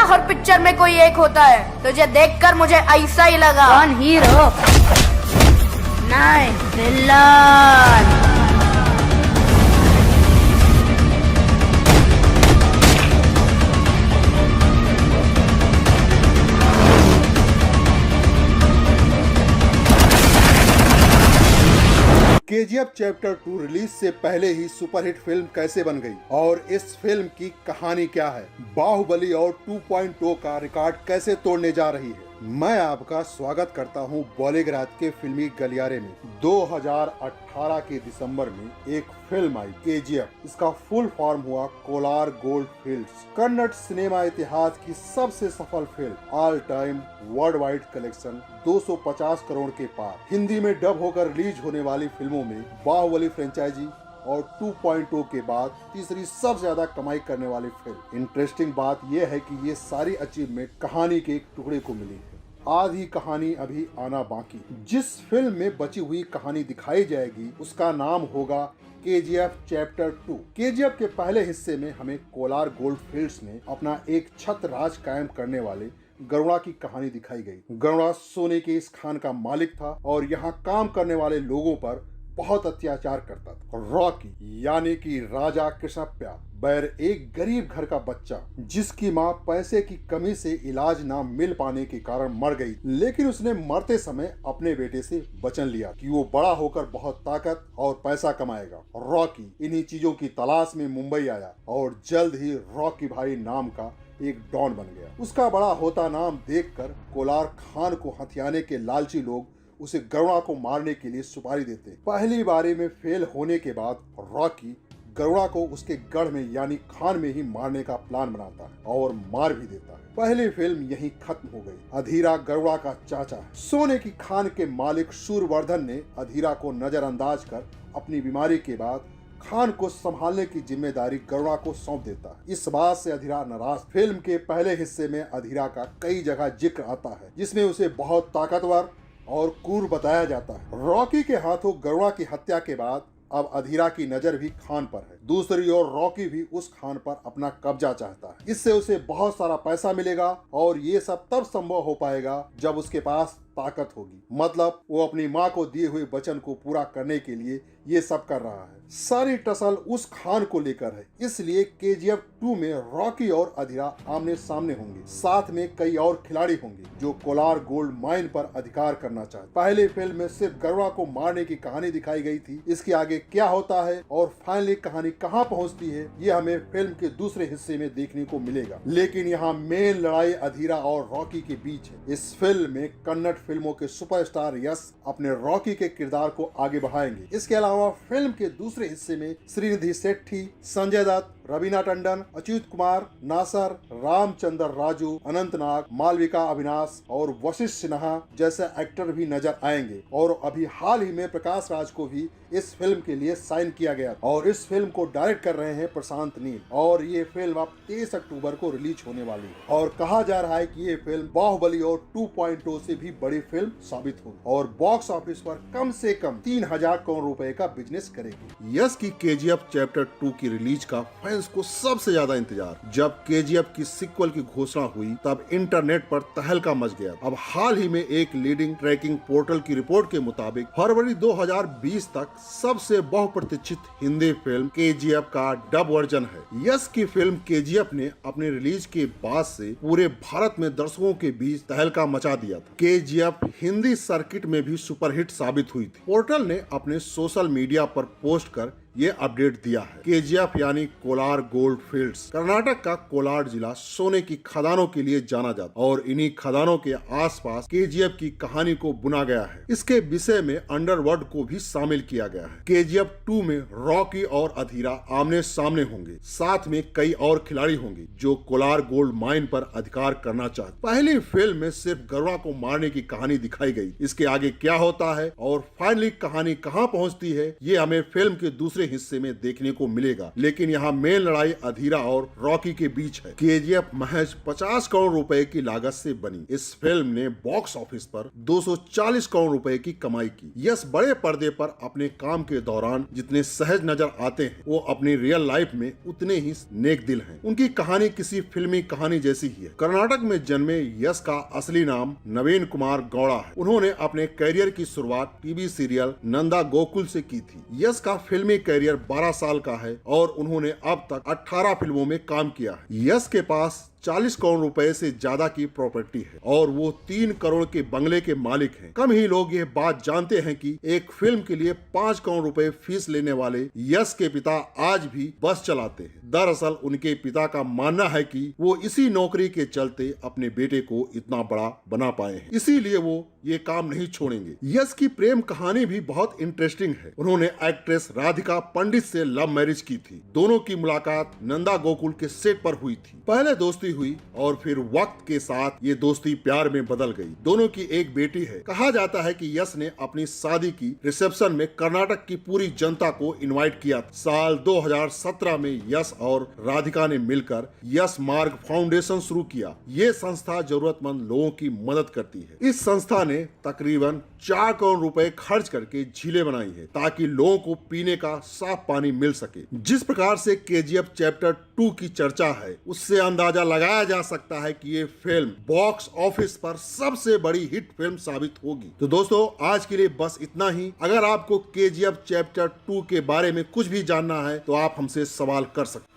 हर picture में कोई एक होता है। तुझे देखकर मुझे ऐसा ही लगा। कौन हीरो? नहीं, विलन। केजीएफ चैप्टर 2 रिलीज से पहले ही सुपरहिट फिल्म कैसे बन गई और इस फिल्म की कहानी क्या है, बाहुबली और 2.0 का रिकॉर्ड कैसे तोड़ने जा रही है। मैं आपका स्वागत करता हूं बॉलीग्राज के फिल्मी गलियारे में। 2018 के दिसंबर में एक फिल्म आई केजीएफ। इसका फुल फॉर्म हुआ Kolar gold fields. Kannada cinema इतिहास की सबसे सफल film, all time world wide collection 250 crore के पार। हिंदी में डब होकर रिलीज होने वाली फिल्मों में बाहुबली फ्रेंचाइजी और 2.0 के बाद तीसरी सबसे ज्यादा कमाई करने वाली फिल्म। इंटरेस्टिंग बात यह है कि ये सारी अचीवमेंट कहानी के एक टुकड़े को मिली है। आधी कहानी अभी आना बाकी। जिस फिल्म में बची हुई कहानी दिखाई जाएगी उसका नाम होगा केजीएफ चैप्टर 2। केजीएफ के पहले हिस्से में हमें कोलार गोल्ड फील्ड्स में अपना एक छत राज कायम करने वाले गरुड़ा की कहानी दिखाई गई। गरुड़ा सोने के इस खान का मालिक था और यहाँ काम करने वाले लोगों पर बहुत अत्याचार करता था। रॉकी यानी कि राजा कृष्णप्पा बैर एक गरीब घर का बच्चा जिसकी माँ पैसे की कमी से इलाज ना मिल पाने के कारण मर गई, लेकिन उसने मरते समय अपने बेटे से वचन लिया कि वो बड़ा होकर बहुत ताकत और पैसा कमाएगा। रॉकी इन्हीं चीजों की तलाश में मुंबई आया और जल्द ही रॉकी भाई नाम का एक डॉन बन गया। उसका बड़ा होता नाम देखकर कोलार खान को हथियाने के लालची लोग उसे गरुड़ा को मारने के लिए सुपारी देते। पहली बारी में फेल होने के बाद रॉकी गरुड़ा को उसके गढ़ में यानी खान में ही मारने का प्लान बनाता है और मार भी देता है। पहली फिल्म यहीं खत्म हो गई। अधीरा गरुड़ा का चाचा है। सोने की खान के मालिक शूरवर्धन ने अधीरा को नजरअंदाज कर अपनी बीमारी के बाद खान को संभालने की जिम्मेदारी गरुड़ा को सौंप देता है। इस बात से अधीरा नाराज। फिल्म के पहले हिस्से में अधीरा का कई जगह जिक्र आता है जिसमें उसे बहुत ताकतवर और क्रूर बताया जाता है। रॉकी के हाथों गरुड़ा की हत्या के बाद अब अधीरा की नजर भी खान पर है। दूसरी ओर रॉकी भी उस खान पर अपना कब्जा चाहता है। इससे उसे बहुत सारा पैसा मिलेगा और ये सब तब संभव हो पाएगा जब उसके पास ताकत होगी। मतलब वो अपनी माँ को दिए हुए वचन को पूरा करने के लिए ये सब कर रहा है। सारी टसल उस खान को लेकर है। इसलिए केजीएफ 2 में रॉकी और अधीरा आमने सामने होंगे। साथ में कई और खिलाड़ी होंगे जो कोलार गोल्ड माइन पर अधिकार करना चाहते। पहले फिल्म में सिर्फ गरुड़ा को मारने की कहानी दिखाई गई थी। इसके आगे क्या होता है और फाइनली कहानी कहाँ पहुँचती है ये हमें फिल्म के दूसरे हिस्से में देखने को मिलेगा। लेकिन यहाँ मेन लड़ाई अधीरा और रॉकी के बीच है। इस फिल्म में कन्नड़ फिल्मों के सुपरस्टार यश अपने रॉकी के किरदार को आगे बढ़ाएंगे। इसके अलावा फिल्म के दूसरे हिस्से में श्रीनिधि शेट्टी, संजय दत्त, रवीना टंडन, अच्युत कुमार, नासर, रामचंद्र राजू, अनंतनाग, मालविका अविनाश और वशिष्ठ सिन्हा जैसे एक्टर भी नजर आएंगे। और अभी हाल ही में प्रकाश राज को भी इस फिल्म के लिए साइन किया गया और इस फिल्म को डायरेक्ट कर रहे हैं प्रशांत नील और ये फिल्म अब 23 अक्टूबर को रिलीज होने वाली है। और कहा जा रहा है कि ये फिल्म बाहुबली और 2.0 से भी बड़ी फिल्म साबित होगी और बॉक्स ऑफिस पर कम से कम 3000 करोड़ रुपए का बिजनेस करेगी। यस की केजीएफ चैप्टर 2 की रिलीज का फैंस को सबसे ज्यादा इंतजार। जब केजीएफ की सीक्वल की घोषणा हुई तब इंटरनेट पर तहलका मच गया। अब हाल ही में एक लीडिंग ट्रैकिंग पोर्टल की रिपोर्ट के मुताबिक फरवरी 2020 तक सबसे बहुप्रतीक्षित हिंदी फिल्म केजीएफ का डब वर्जन है। यस की फिल्म केजीएफ ने अपने रिलीज के बाद से पूरे भारत में दर्शकों के बीच तहलका मचा दिया था। केजीएफ हिंदी सर्किट में भी सुपरहिट साबित हुई थी। पोर्टल ने अपने सोशल मीडिया पर पोस्ट कर ये अपडेट दिया है। केजीएफ यानी कोलार गोल्ड फील्ड्स कर्नाटक का कोलार जिला सोने की खदानों के लिए जाना जाता और इन्हीं खदानों के आसपास केजीएफ की कहानी को बुना गया है। इसके विषय में अंडरवर्ल्ड को भी शामिल किया गया है। केजीएफ 2 में रॉकी और अधीरा आमने सामने होंगे। साथ में कई और खिलाड़ी होंगे जो कोलार गोल्ड माइन पर अधिकार करना चाहते। पहली फिल्म में सिर्फ गरुड़ा को मारने की कहानी दिखाई गई। इसके आगे क्या होता है और फाइनली कहानी कहाँ पहुँचती है ये हमें फिल्म के दूसरे हिस्से में देखने को मिलेगा, लेकिन यहाँ मेन लड़ाई अधीरा और रॉकी के बीच है। केजीएफ महज 50 करोड़ रुपए की लागत से बनी इस फिल्म ने बॉक्स ऑफिस पर 240 करोड़ रुपए की कमाई की। यश बड़े पर्दे पर अपने काम के दौरान जितने सहज नजर आते हैं, वो अपनी रियल लाइफ में उतने ही नेक दिल हैं। उनकी कहानी किसी फिल्मी कहानी जैसी ही है। कर्नाटक में जन्मे यश का असली नाम नवीन कुमार गौड़ा है। उन्होंने अपने करियर की शुरुआत टीवी सीरियल नंदा गोकुल से की थी। यश का फिल्मी करियर 12 साल का है और उन्होंने अब तक 18 फिल्मों में काम किया है। यश के पास 40 करोड़ रुपए से ज्यादा की प्रॉपर्टी है और वो 3 करोड़ के बंगले के मालिक हैं। कम ही लोग ये बात जानते हैं कि एक फिल्म के लिए 5 करोड़ रुपए फीस लेने वाले यश के पिता आज भी बस चलाते हैं। दरअसल उनके पिता का मानना है कि वो इसी नौकरी के चलते अपने बेटे को इतना बड़ा बना पाए हैं, इसीलिए वो ये काम नहीं छोड़ेंगे। यश की प्रेम कहानी भी बहुत इंटरेस्टिंग है। उन्होंने एक्ट्रेस राधिका पंडित से लव मैरिज की थी। दोनों की मुलाकात नंदा गोकुल के सेट पर हुई थी। पहले दोस्ती हुई और फिर वक्त के साथ ये दोस्ती प्यार में बदल गई। दोनों की एक बेटी है। कहा जाता है कि यश ने अपनी शादी की रिसेप्शन में कर्नाटक की पूरी जनता को इनवाइट किया। साल 2017 में यश और राधिका ने मिलकर यश मार्ग फाउंडेशन शुरू किया। ये संस्था जरूरतमंद लोगों की मदद करती है। इस संस्था ने तकरीबन 4 करोड़ रुपए खर्च करके झीलें बनाई है ताकि लोगों को पीने का साफ पानी मिल सके। जिस प्रकार से केजीएफ चैप्टर 2 की चर्चा है, उससे अंदाजा लगाया जा सकता है कि ये फिल्म बॉक्स ऑफिस पर सबसे बड़ी हिट फिल्म साबित होगी। तो दोस्तों, आज के लिए बस इतना ही। अगर आपको केजीएफ चैप्टर 2 के बारे में कुछ भी जानना है तो आप हमसे सवाल कर सकते हैं।